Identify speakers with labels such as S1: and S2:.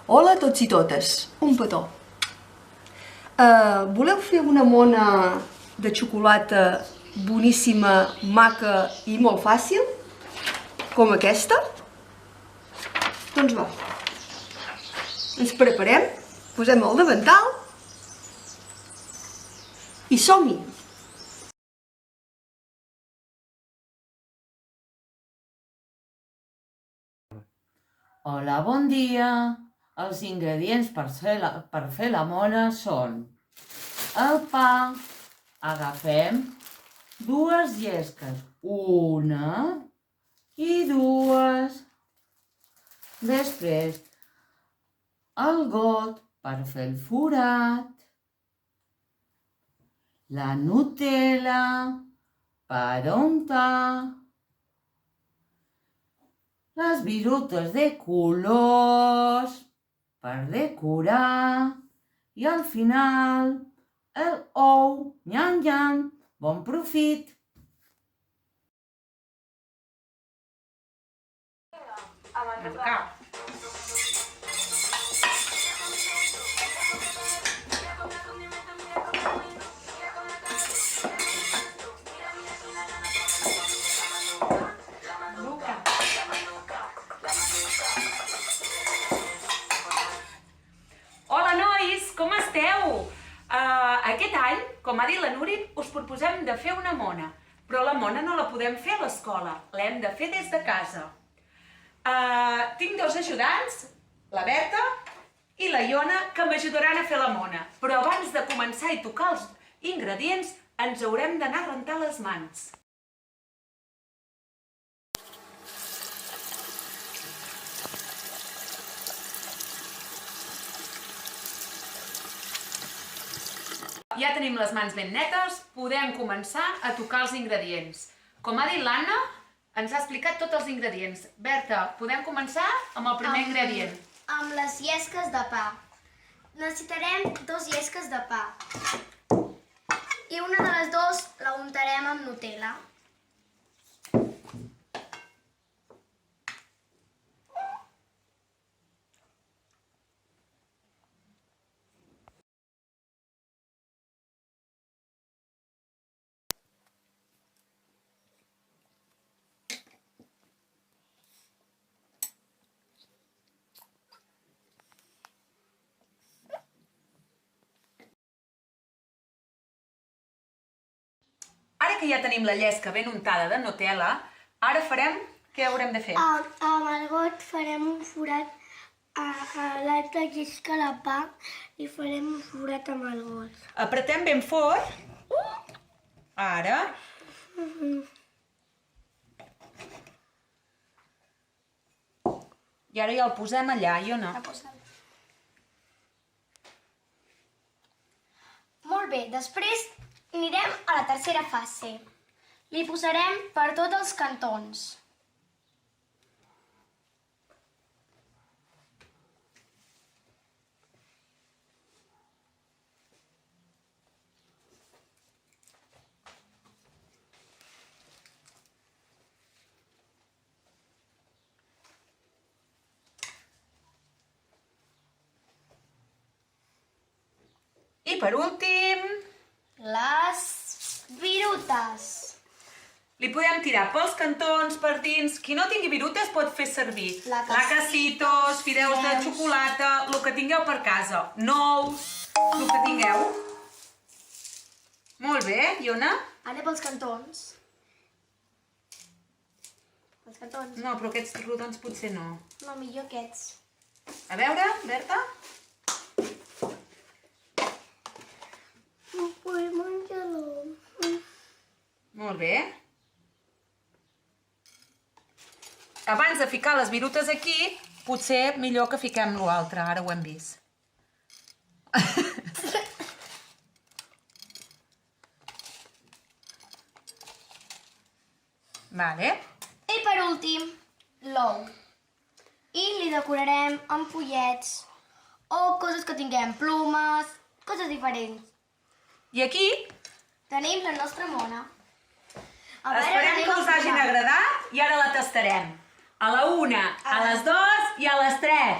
S1: Hola a tots i totes, un petó. Voleu fer una mona de xocolata boníssima, maca i molt fàcil? Com aquesta? Doncs va. Ens preparem, posem el davantal i som-hi!
S2: Hola, bon dia. Els ingredients per fer la mona són el pa. Agafem dues llesques, una i dues. Després, el got per fer el forat, la Nutella per untar, les virutes de colors per decorar i al final el ou. Nyam, nyam. Bon profit!
S3: Hola, nois! Com esteu? Aquest any, com ha dit la Núria, us proposem de fer una mona. Però la mona no la podem fer a l'escola, l'hem de fer des de casa. Tinc dos ajudants, la Berta i la Iona, que m'ajudaran a fer la mona. Però abans de començar i tocar els ingredients, ens haurem d'anar a rentar les mans. Ja tenim les mans ben netes, podem començar a tocar els ingredients. Com ha dit l'Anna, ens ha explicat tots els ingredients. Berta, podem començar amb el primer ingredient.
S4: Amb les llesques de pa. Necessitarem 2 llesques de pa. I una de les 2 la untarem amb Nutella.
S3: Ara que ja tenim la llesca ben untada de Nutella, ara farem... Què haurem de fer?
S4: Amb el got farem un forat a l'altra llesca de pa i farem un forat amb el got.
S3: Apretem ben fort. Ara. I ara ja el posem allà, Iona.
S4: Molt bé, després anirem a la tercera fase. Li posarem per tots els cantons.
S3: I per últim,
S4: Les virutes.
S3: li podem tirar pels cantons, per dins. Qui no tingui virutes pot fer servir lacasitos, fideus de xocolata, el que tingueu per casa. Nous, el que tingueu. Molt bé, Iona?
S4: Ara pels cantons. Els cantons.
S3: No, però aquests rodons potser no.
S4: No, millor aquests.
S3: A veure, Berta?
S4: No puc menjar-lo.
S3: Molt bé. Abans de ficar les virutes aquí, potser millor que fiquem l'altre, ara ho hem vist. Vale.
S4: I per últim, l'ou. I li decorarem amb fullets o coses que tinguem, plomes, coses diferents.
S3: I aquí
S4: Tenim la nostra mona.
S3: esperem que us hagin agradat i ara la tastarem. A la 1, a les 2 i a les 3.